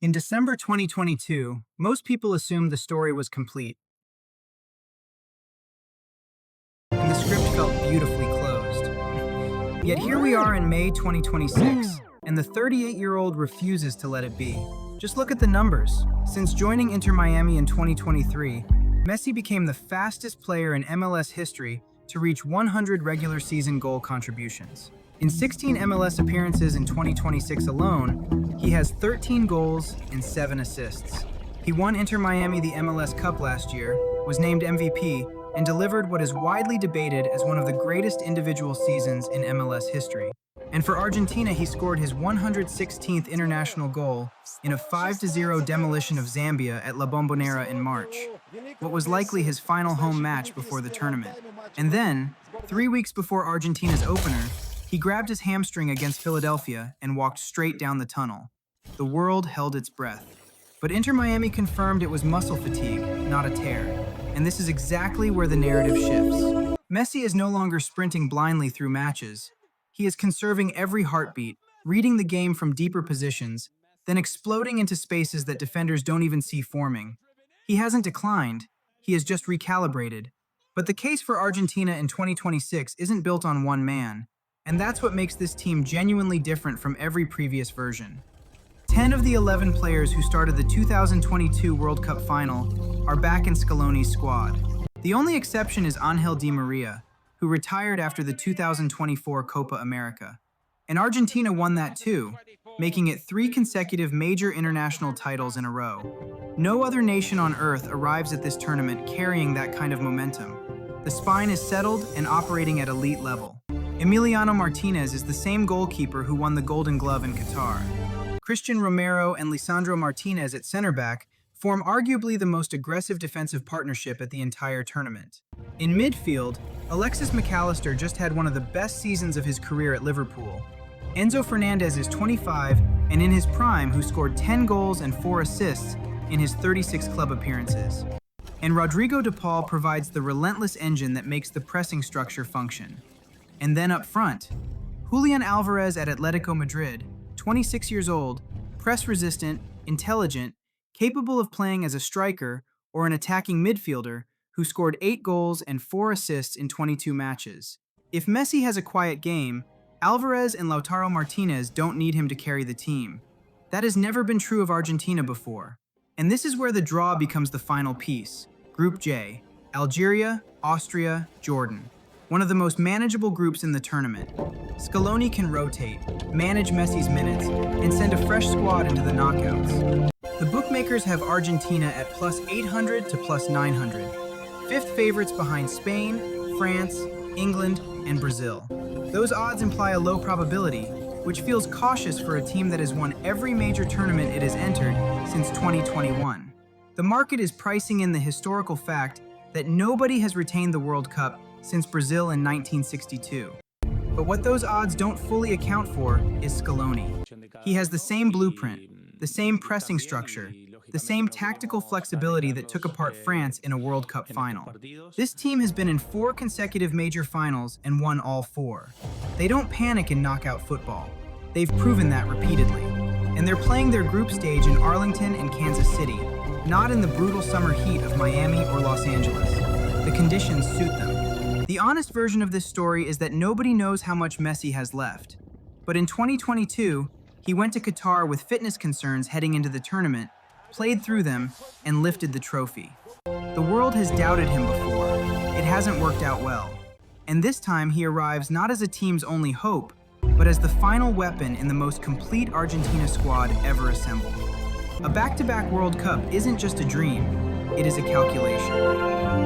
In December 2022, most people assumed the story was complete, and the script felt beautifully closed. Yet here we are in May 2026, and the 38-year-old refuses to let it be. Just look at the numbers. Since joining Inter Miami in 2023, Messi became the fastest player in MLS history to reach 100 regular season goal contributions. In 16 MLS appearances in 2026 alone, he has 13 goals and 7 assists. He won Inter Miami the MLS Cup last year, was named MVP, and delivered what is widely debated as one of the greatest individual seasons in MLS history. And for Argentina, he scored his 116th international goal in a 5-0 demolition of Zambia at La Bombonera in March, what was likely his final home match before the tournament. And then, 3 weeks before Argentina's opener, he grabbed his hamstring against Philadelphia and walked straight down the tunnel. The world held its breath. But Inter Miami confirmed it was muscle fatigue, not a tear. And this is exactly where the narrative shifts. Messi is no longer sprinting blindly through matches. He is conserving every heartbeat, reading the game from deeper positions, then exploding into spaces that defenders don't even see forming. He hasn't declined, he has just recalibrated. But the case for Argentina in 2026 isn't built on one man. And that's what makes this team genuinely different from every previous version. 10 of the 11 players who started the 2022 World Cup final are back in Scaloni's squad. The only exception is Angel Di Maria, who retired after the 2024 Copa America. And Argentina won that too, making it 3 consecutive major international titles in a row. No other nation on earth arrives at this tournament carrying that kind of momentum. The spine is settled and operating at elite level. Emiliano Martínez is the same goalkeeper who won the Golden Glove in Qatar. Christian Romero and Lisandro Martinez at center back form arguably the most aggressive defensive partnership at the entire tournament. In midfield, Alexis McAllister just had one of the best seasons of his career at Liverpool. Enzo Fernandez is 25 and in his prime, who scored 10 goals and 4 assists in his 36 club appearances. And Rodrigo de Paul provides the relentless engine that makes the pressing structure function. And then up front, Julián Álvarez at Atletico Madrid, 26 years old, press-resistant, intelligent, capable of playing as a striker or an attacking midfielder, who scored 8 goals and 4 assists in 22 matches. If Messi has a quiet game, Álvarez and Lautaro Martínez don't need him to carry the team. That has never been true of Argentina before. And this is where the draw becomes the final piece. Group J, Algeria, Austria, Jordan. One of the most manageable groups in the tournament. Scaloni can rotate, manage Messi's minutes, and send a fresh squad into the knockouts. The bookmakers have Argentina at plus 800 to plus 900, fifth favorites behind Spain, France, England, and Brazil. Those odds imply a low probability, which feels cautious for a team that has won every major tournament it has entered since 2021. The market is pricing in the historical fact that nobody has retained the World Cup since Brazil in 1962. But what those odds don't fully account for is Scaloni. He has the same blueprint, the same pressing structure, the same tactical flexibility that took apart France in a World Cup final. This team has been in 4 consecutive major finals and won all 4. They don't panic in knockout football. They've proven that repeatedly. And they're playing their group stage in Arlington and Kansas City, not in the brutal summer heat of Miami or Los Angeles. The conditions suit them. The honest version of this story is that nobody knows how much Messi has left. But in 2022, he went to Qatar with fitness concerns heading into the tournament, played through them, and lifted the trophy. The world has doubted him before. It hasn't worked out well. And this time he arrives not as a team's only hope, but as the final weapon in the most complete Argentina squad ever assembled. A back-to-back World Cup isn't just a dream, it is a calculation.